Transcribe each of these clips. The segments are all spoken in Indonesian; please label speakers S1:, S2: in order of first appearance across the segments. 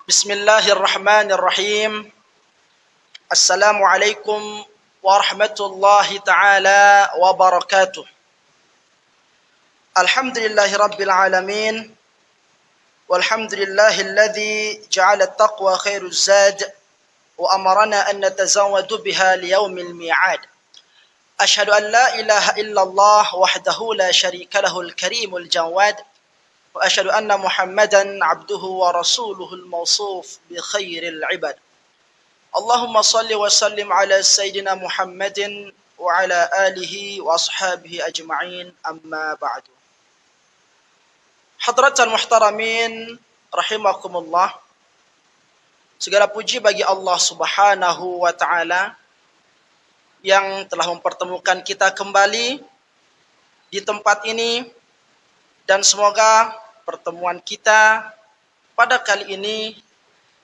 S1: Bismillahirrahmanirrahim. Assalamualaikum warahmatullahi taala wabarakatuh. Alhamdulillahi rabbil alamin. Walhamdulillahilladzi ja'ala at-taqwa khairuz zad wa amarna an natazawwadu biha liyawmil mi'ad. Ashhadu an la ilaha illallah wahdahu la syarika lahul karimul jawad. وأشهد أن محمدا عبده ورسوله الموصوف بخير العباد. اللهم صل وسلم على سيدنا محمد وعلى آله وأصحابه أجمعين أما بعد. Hadratal muhtaramin rahimakumullah. Segala puji bagi Allah Subhanahu wa taala yang telah mempertemukan kita kembali di tempat ini. Dan semoga pertemuan kita pada kali ini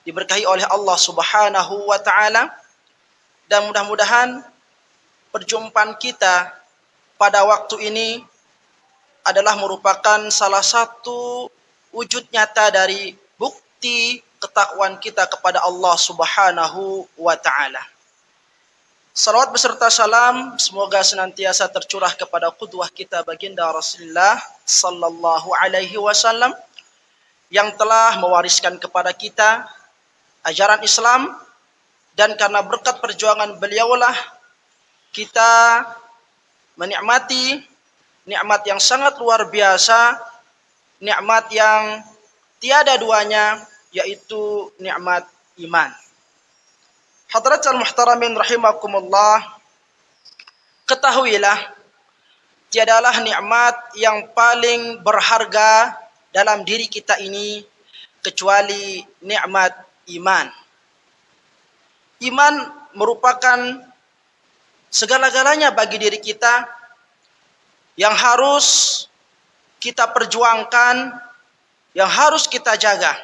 S1: diberkahi oleh Allah Subhanahu wa taala, dan mudah-mudahan perjumpaan kita pada waktu ini adalah merupakan salah satu wujud nyata dari bukti ketakwaan kita kepada Allah Subhanahu wa taala. Salawat beserta salam semoga senantiasa tercurah kepada qudwah kita baginda Rasulullah sallallahu alaihi wasallam yang telah mewariskan kepada kita ajaran Islam, dan karena berkat perjuangan beliaulah kita menikmati nikmat yang sangat luar biasa, nikmat yang tiada duanya, yaitu nikmat iman. Hadratal muhtaramin rahimakumullah, ketahuilah tiadalah nikmat yang paling berharga dalam diri kita ini kecuali nikmat iman. Iman merupakan segala-galanya bagi diri kita yang harus kita perjuangkan, yang harus kita jaga.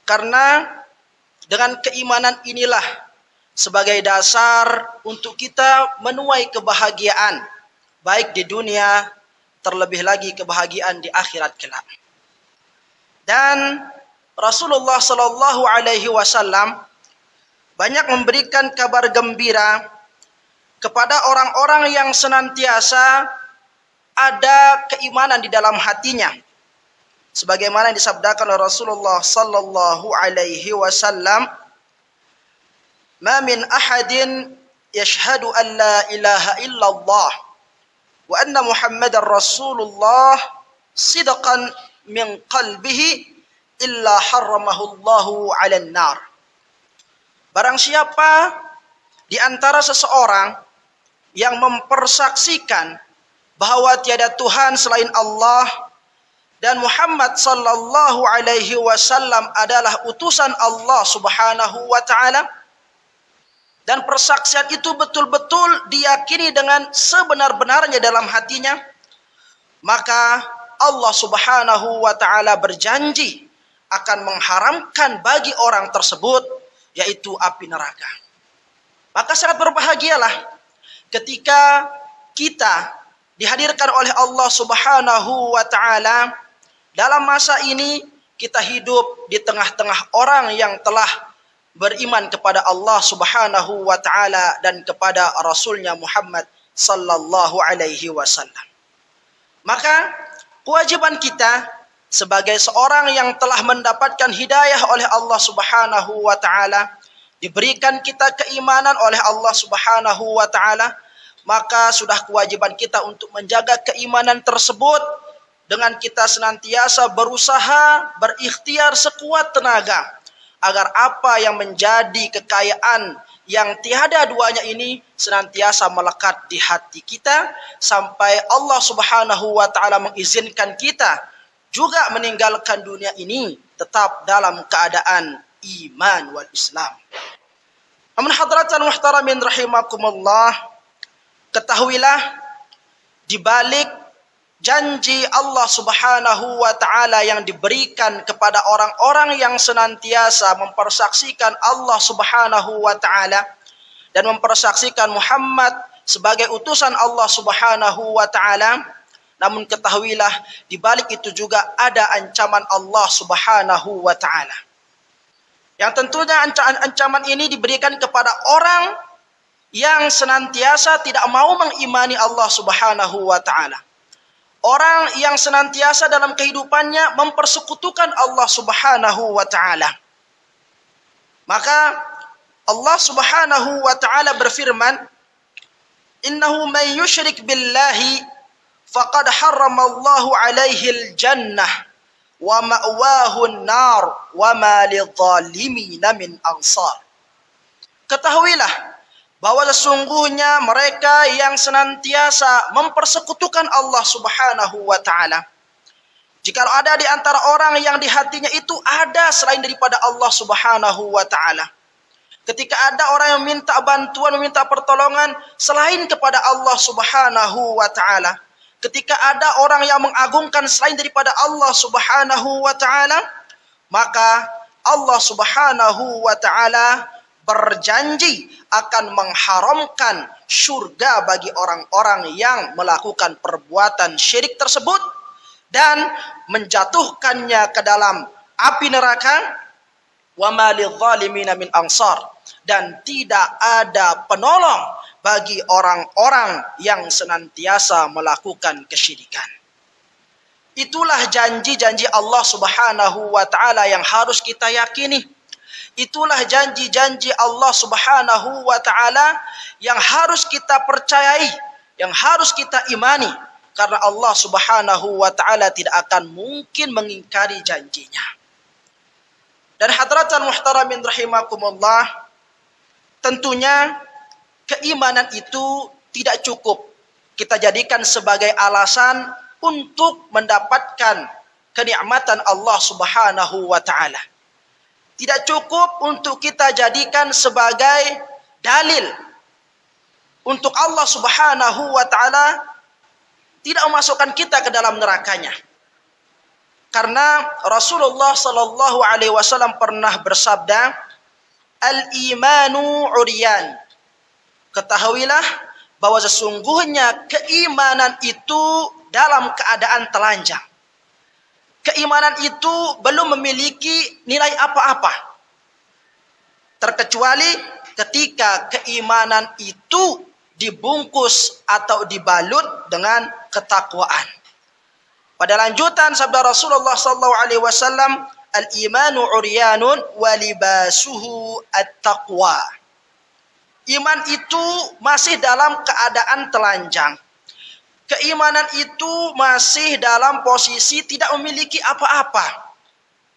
S1: Karena dengan keimanan inilah sebagai dasar untuk kita menuai kebahagiaan, baik di dunia, terlebih lagi kebahagiaan di akhirat kelak. Dan Rasulullah Sallallahu Alaihi Wasallam banyak memberikan kabar gembira kepada orang-orang yang senantiasa ada keimanan di dalam hatinya. Sebagaimana yang disabdakan oleh Rasulullah sallallahu alaihi wasallam, "Ma min ahadin yashhadu an la ilaha illallah wa anna Muhammadar Rasulullah sidqan min qalbihi illa harramahu Allahu 'alan nar." Barang siapa di antara seseorang yang mempersaksikan bahwa tiada Tuhan selain Allah dan Muhammad sallallahu alaihi wasallam adalah utusan Allah Subhanahu wa taala, dan persaksian itu betul-betul diyakini dengan sebenar-benarnya dalam hatinya, maka Allah Subhanahu wa taala berjanji akan mengharamkan bagi orang tersebut yaitu api neraka. Maka sangat berbahagialah ketika kita dihadirkan oleh Allah Subhanahu wa taala. Dalam masa ini kita hidup di tengah-tengah orang yang telah beriman kepada Allah Subhanahu wa taala dan kepada Rasulnya Muhammad sallallahu alaihi wasallam. Maka kewajiban kita sebagai seorang yang telah mendapatkan hidayah oleh Allah Subhanahu wa taala, diberikan kita keimanan oleh Allah Subhanahu wa taala, maka sudah kewajiban kita untuk menjaga keimanan tersebut dengan kita senantiasa berusaha, berikhtiar sekuat tenaga agar apa yang menjadi kekayaan yang tiada duanya ini senantiasa melekat di hati kita sampai Allah Subhanahu wa taala mengizinkan kita juga meninggalkan dunia ini tetap dalam keadaan iman wal Islam. Amun hadratal muhtaramin rahimakumullah, ketahuilah di balik janji Allah Subhanahu wa taala yang diberikan kepada orang-orang yang senantiasa mempersaksikan Allah Subhanahu wa taala dan mempersaksikan Muhammad sebagai utusan Allah Subhanahu wa taala, namun ketahuilah di balik itu juga ada ancaman Allah Subhanahu wa taala. Yang tentunya ancaman ini diberikan kepada orang yang senantiasa tidak mau mengimani Allah Subhanahu wa taala. Orang yang senantiasa dalam kehidupannya mempersekutukan Allah Subhanahu wa taala. Maka Allah Subhanahu wa taala berfirman, "Innahu man yusyrik billahi faqad harramallahu alaihi al-jannah wa ma'wahu an-nar wa ma lidh-dhalimina min ansar." Ketahuilah bahwa sesungguhnya mereka yang senantiasa mempersekutukan Allah Subhanahu wa taala, jikalau ada di antara orang yang di hatinya itu ada selain daripada Allah Subhanahu wa taala, ketika ada orang yang minta bantuan, meminta pertolongan selain kepada Allah Subhanahu wa taala, ketika ada orang yang mengagungkan selain daripada Allah Subhanahu wa taala, maka Allah Subhanahu wa taala berjanji akan mengharamkan surga bagi orang-orang yang melakukan perbuatan syirik tersebut dan menjatuhkannya ke dalam api neraka. Wa ma lidh-dhalimina min ansar, dan tidak ada penolong bagi orang-orang yang senantiasa melakukan kesyirikan. Itulah janji-janji Allah Subhanahu wa taala yang harus kita yakini. Itulah janji-janji Allah Subhanahu wa taala yang harus kita percayai, yang harus kita imani, karena Allah Subhanahu wa taala tidak akan mungkin mengingkari janjinya. Dan hadratan muhtaramin rahimakumullah, tentunya keimanan itu tidak cukup kita jadikan sebagai alasan untuk mendapatkan kenikmatan Allah Subhanahu wa taala. Tidak cukup untuk kita jadikan sebagai dalil untuk Allah Subhanahu wa taala tidak memasukkan kita ke dalam nerakanya. Karena Rasulullah sallallahu alaihi wasallam pernah bersabda, "Al-imanu uryan." Ketahuilah bahwa sesungguhnya keimanan itu dalam keadaan telanjang. Keimanan itu belum memiliki nilai apa-apa, terkecuali ketika keimanan itu dibungkus atau dibalut dengan ketakwaan. Pada lanjutan sabda Rasulullah sallallahu alaihi wasallam, "Al-imanu uryanun wa libasuhu at-taqwa." Iman itu masih dalam keadaan telanjang. Keimanan itu masih dalam posisi tidak memiliki apa-apa,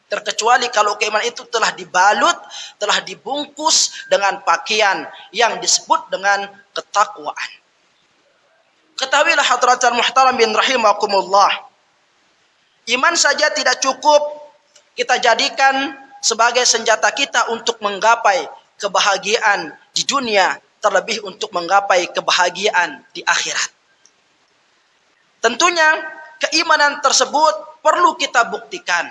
S1: terkecuali kalau keimanan itu telah dibalut, telah dibungkus dengan pakaian yang disebut dengan ketakwaan. Ketahuilah hadratan muhtaram bin rahimakumullah, iman saja tidak cukup kita jadikan sebagai senjata kita untuk menggapai kebahagiaan di dunia, terlebih untuk menggapai kebahagiaan di akhirat. Tentunya keimanan tersebut perlu kita buktikan,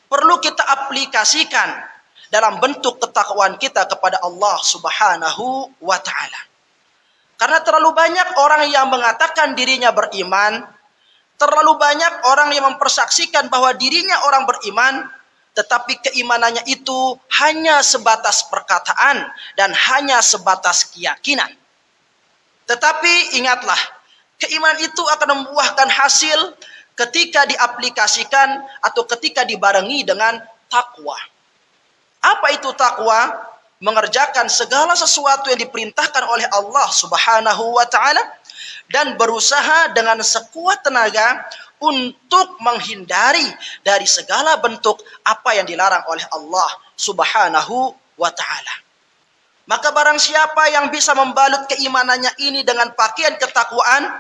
S1: perlu kita aplikasikan dalam bentuk ketakwaan kita kepada Allah Subhanahu wa taala. Karena terlalu banyak orang yang mengatakan dirinya beriman, terlalu banyak orang yang mempersaksikan bahwa dirinya orang beriman, tetapi keimanannya itu hanya sebatas perkataan dan hanya sebatas keyakinan. Tetapi ingatlah, keimanan itu akan membuahkan hasil ketika diaplikasikan atau ketika dibarengi dengan takwa. Apa itu takwa? Mengerjakan segala sesuatu yang diperintahkan oleh Allah Subhanahu wa taala dan berusaha dengan sekuat tenaga untuk menghindari dari segala bentuk apa yang dilarang oleh Allah Subhanahu wa taala. Maka barang siapa yang bisa membalut keimanannya ini dengan pakaian ketakwaan,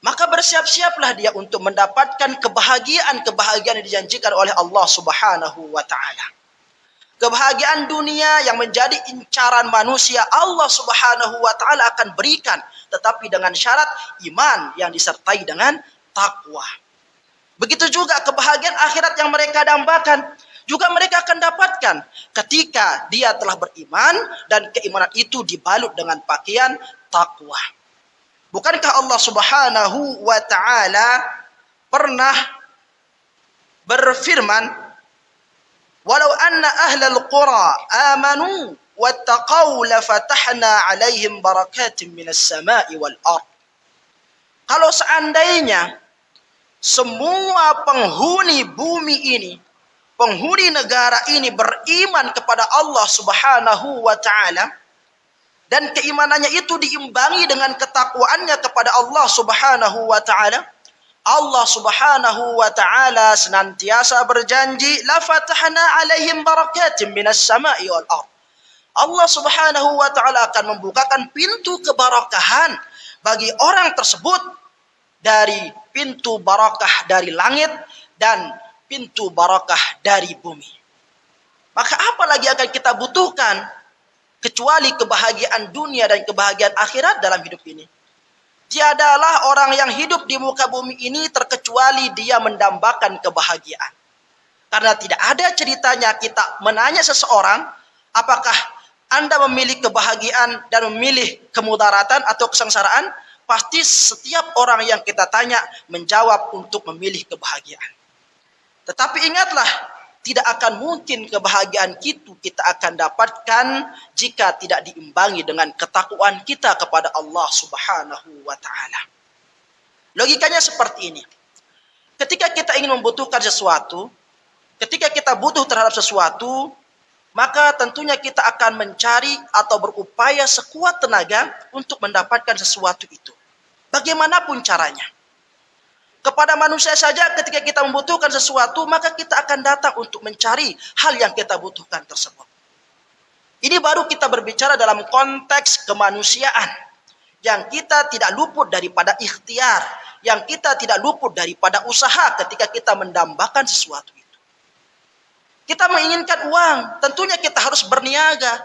S1: maka bersiap-siaplah dia untuk mendapatkan kebahagiaan-kebahagiaan yang dijanjikan oleh Allah Subhanahu wa taala. Kebahagiaan dunia yang menjadi incaran manusia, Allah Subhanahu wa taala akan berikan, tetapi dengan syarat iman yang disertai dengan takwa. Begitu juga kebahagiaan akhirat yang mereka dambakan, juga mereka akan dapatkan ketika dia telah beriman dan keimanan itu dibalut dengan pakaian takwa. Bukankah Allah Subhanahu wa taala pernah berfirman Walau anna ahlal qura amanu wattaqau lafatahna alaihim barakatin minas sama'i wal ard. Kalau seandainya semua penghuni bumi ini, penghuni negara ini beriman kepada Allah Subhanahu wa taala, dan keimanannya itu diimbangi dengan ketakwaannya kepada Allah Subhanahu wa taala, Allah Subhanahu wa taala senantiasa berjanji, la fatahna alaihim barakatin minas sama'i wal ard. Allah Subhanahu wa taala akan membukakan pintu keberkahan bagi orang tersebut, dari pintu barakah dari langit dan pintu barakah dari bumi. Maka apa lagi akan kita butuhkan kecuali kebahagiaan dunia dan kebahagiaan akhirat dalam hidup ini? Tiadalah orang yang hidup di muka bumi ini terkecuali dia mendambakan kebahagiaan. Karena tidak ada ceritanya kita menanya seseorang, apakah Anda memilih kebahagiaan dan memilih kemudaratan atau kesengsaraan? Pasti setiap orang yang kita tanya menjawab untuk memilih kebahagiaan. Tetapi ingatlah, tidak akan mungkin kebahagiaan itu kita akan dapatkan jika tidak diimbangi dengan ketakwaan kita kepada Allah Subhanahu wa taala. Logikanya seperti ini. Ketika kita ingin membutuhkan sesuatu, ketika kita butuh terhadap sesuatu, maka tentunya kita akan mencari atau berupaya sekuat tenaga untuk mendapatkan sesuatu itu. Bagaimanapun caranya. Kepada manusia saja ketika kita membutuhkan sesuatu, maka kita akan datang untuk mencari hal yang kita butuhkan tersebut. Ini baru kita berbicara dalam konteks kemanusiaan. Yang kita tidak luput daripada ikhtiar. Yang kita tidak luput daripada usaha ketika kita mendambakan sesuatu itu. Kita menginginkan uang, tentunya kita harus berniaga.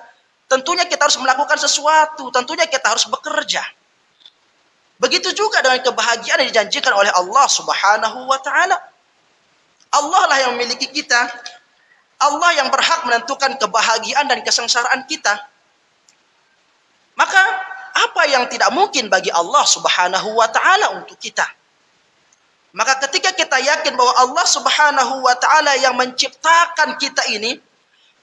S1: Tentunya kita harus melakukan sesuatu, tentunya kita harus bekerja. Begitu juga dengan kebahagiaan yang dijanjikan oleh Allah Subhanahu wa taala. Allah lah yang memiliki kita. Allah yang berhak menentukan kebahagiaan dan kesengsaraan kita. Maka apa yang tidak mungkin bagi Allah Subhanahu wa taala untuk kita? Maka ketika kita yakin bahwa Allah Subhanahu wa taala yang menciptakan kita ini,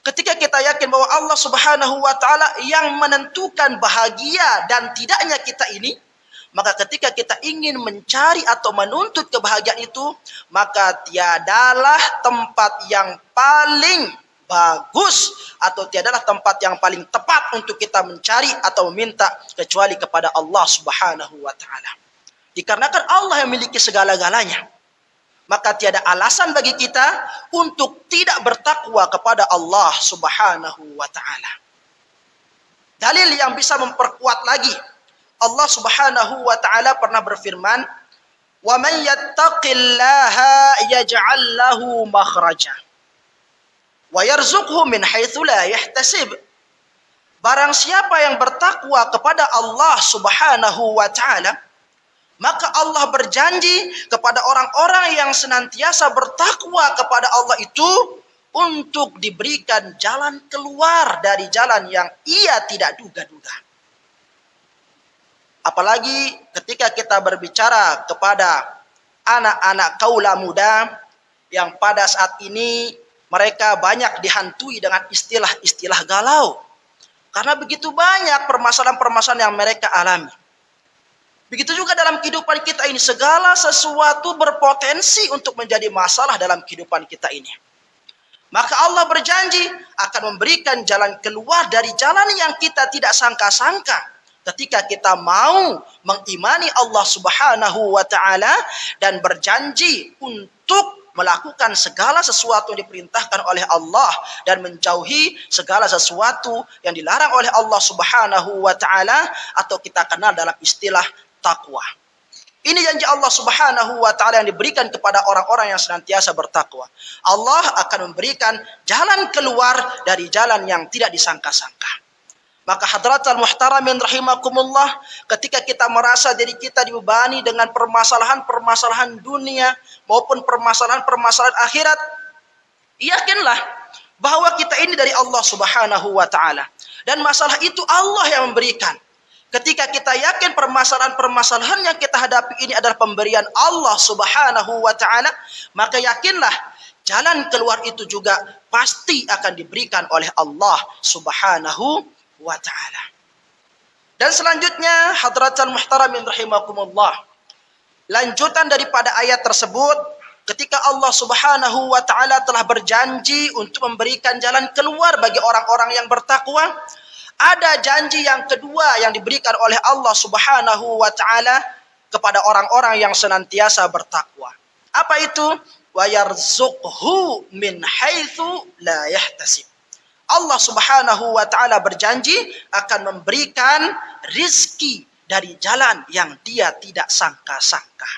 S1: ketika kita yakin bahwa Allah Subhanahu wa taala yang menentukan bahagia dan tidaknya kita ini, maka ketika kita ingin mencari atau menuntut kebahagiaan itu, maka tiadalah tempat yang paling bagus atau tiadalah tempat yang paling tepat untuk kita mencari atau meminta kecuali kepada Allah Subhanahu wa taala. Dikarenakan Allah yang memiliki segala-galanya, maka tiada alasan bagi kita untuk tidak bertakwa kepada Allah Subhanahu wa taala. Dalil yang bisa memperkuat lagi, Allah Subhanahu wa taala pernah berfirman, "Wa man yattaqillaha yaj'al lahu makhraja wa yarzuqhu min haitsu la yahtasib." Barang siapa yang bertakwa kepada Allah Subhanahu wa taala, maka Allah berjanji kepada orang-orang yang senantiasa bertakwa kepada Allah itu untuk diberikan jalan keluar dari jalan yang ia tidak duga-duga. Apalagi ketika kita berbicara kepada anak-anak kaula muda yang pada saat ini mereka banyak dihantui dengan istilah-istilah galau. Karena begitu banyak permasalahan-permasalahan yang mereka alami. Begitu juga dalam kehidupan kita ini, segala sesuatu berpotensi untuk menjadi masalah dalam kehidupan kita ini. Maka Allah berjanji akan memberikan jalan keluar dari jalan yang kita tidak sangka-sangka. Ketika kita mau mengimani Allah Subhanahu wa taala dan berjanji untuk melakukan segala sesuatu yang diperintahkan oleh Allah dan menjauhi segala sesuatu yang dilarang oleh Allah Subhanahu wa taala, atau kita kenal dalam istilah takwa. Ini janji Allah Subhanahu wa taala yang diberikan kepada orang-orang yang senantiasa bertakwa. Allah akan memberikan jalan keluar dari jalan yang tidak disangka-sangka. Maka hadratal muhtaramin rahimakumullah, ketika kita merasa diri kita dibebani dengan permasalahan-permasalahan dunia maupun permasalahan-permasalahan akhirat, yakinlah bahwa kita ini dari Allah Subhanahu wa taala dan masalah itu Allah yang memberikan. Ketika kita yakin permasalahan-permasalahan yang kita hadapi ini adalah pemberian Allah Subhanahu wa taala, maka yakinlah jalan keluar itu juga pasti akan diberikan oleh Allah Subhanahu wa ta'ala. Dan selanjutnya, hadratal muhtaramin rahimakumullah, lanjutan daripada ayat tersebut, ketika Allah Subhanahu wa ta'ala telah berjanji untuk memberikan jalan keluar bagi orang-orang yang bertakwa, ada janji yang kedua yang diberikan oleh Allah Subhanahu wa ta'ala kepada orang-orang yang senantiasa bertakwa. Apa itu? Wa yarzuqhu min haitsu la yahtasib. Allah Subhanahu wa ta'ala berjanji akan memberikan rizki dari jalan yang dia tidak sangka-sangka.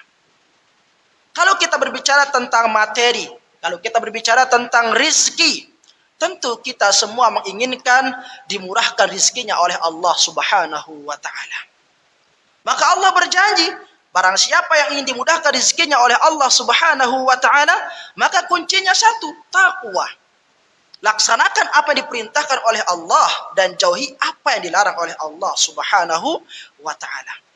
S1: Kalau kita berbicara tentang materi, kalau kita berbicara tentang rizki, tentu kita semua menginginkan dimurahkan rizkinya oleh Allah Subhanahu wa ta'ala. Maka Allah berjanji, barang siapa yang ingin dimudahkan rizkinya oleh Allah Subhanahu wa ta'ala, maka kuncinya satu, takwa. Laksanakan apa yang diperintahkan oleh Allah dan jauhi apa yang dilarang oleh Allah Subhanahu wa ta'ala.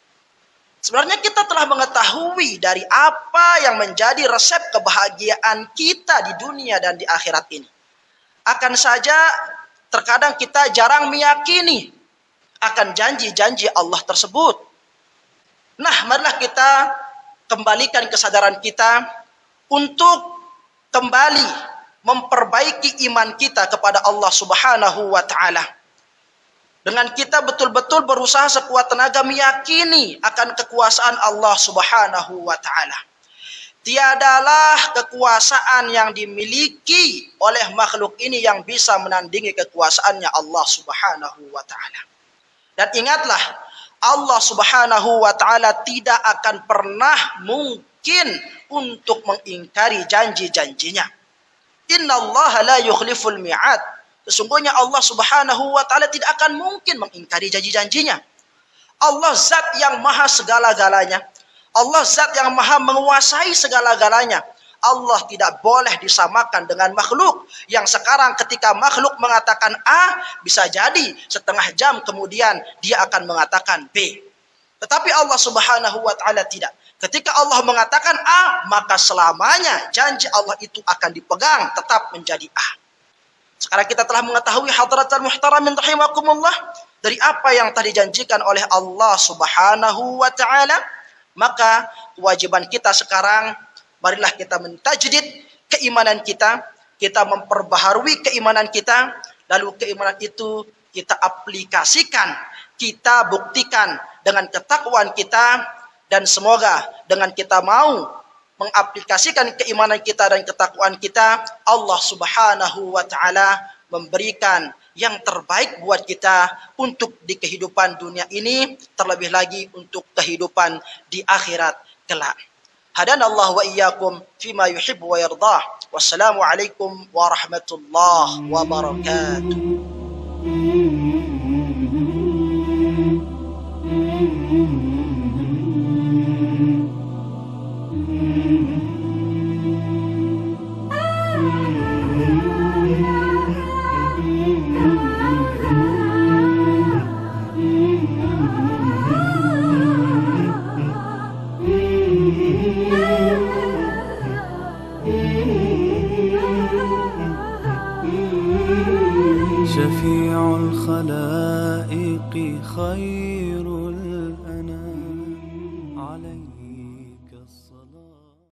S1: Sebenarnya kita telah mengetahui dari apa yang menjadi resep kebahagiaan kita di dunia dan di akhirat ini. Akan saja terkadang kita jarang meyakini akan janji-janji Allah tersebut. Nah, marilah kita kembalikan kesadaran kita untuk kembali memperbaiki iman kita kepada Allah Subhanahu wa ta'ala. Dengan kita betul-betul berusaha sekuat tenaga meyakini akan kekuasaan Allah Subhanahu wa ta'ala. Tiadalah kekuasaan yang dimiliki oleh makhluk ini yang bisa menandingi kekuasaannya Allah Subhanahu wa ta'ala. Dan ingatlah, Allah Subhanahu wa ta'ala tidak akan pernah mungkin untuk mengingkari janji-janjinya. Innallaha la yukhliful mi'ad. Sesungguhnya Allah Subhanahu wa ta'ala tidak akan mungkin mengingkari janji-janjinya. Allah zat yang maha segala-galanya. Allah zat yang maha menguasai segala-galanya. Allah tidak boleh disamakan dengan makhluk yang sekarang ketika makhluk mengatakan A, bisa jadi setengah jam kemudian dia akan mengatakan B. Tetapi Allah Subhanahu wa ta'ala tidak. Ketika Allah mengatakan A, maka selamanya janji Allah itu akan dipegang tetap menjadi A. Sekarang kita telah mengetahui hadratal muhtaramin rahimakumullah dari apa yang telah dijanjikan oleh Allah Subhanahu wa ta'ala, maka kewajiban kita sekarang, marilah kita mentajdid keimanan kita, kita memperbaharui keimanan kita, lalu keimanan itu kita aplikasikan, kita buktikan dengan ketakwaan kita, dan semoga dengan kita mau mengaplikasikan keimanan kita dan ketakwaan kita, Allah Subhanahu wa ta'ala memberikan yang terbaik buat kita untuk di kehidupan dunia ini, terlebih lagi untuk kehidupan di akhirat kelak. Hadanallahu wa iyyakum fima yuhibbu wa yardah. Wassalamu alaikum warahmatullahi wabarakatuh.
S2: شفيع الخلائق خير الأنام علينا.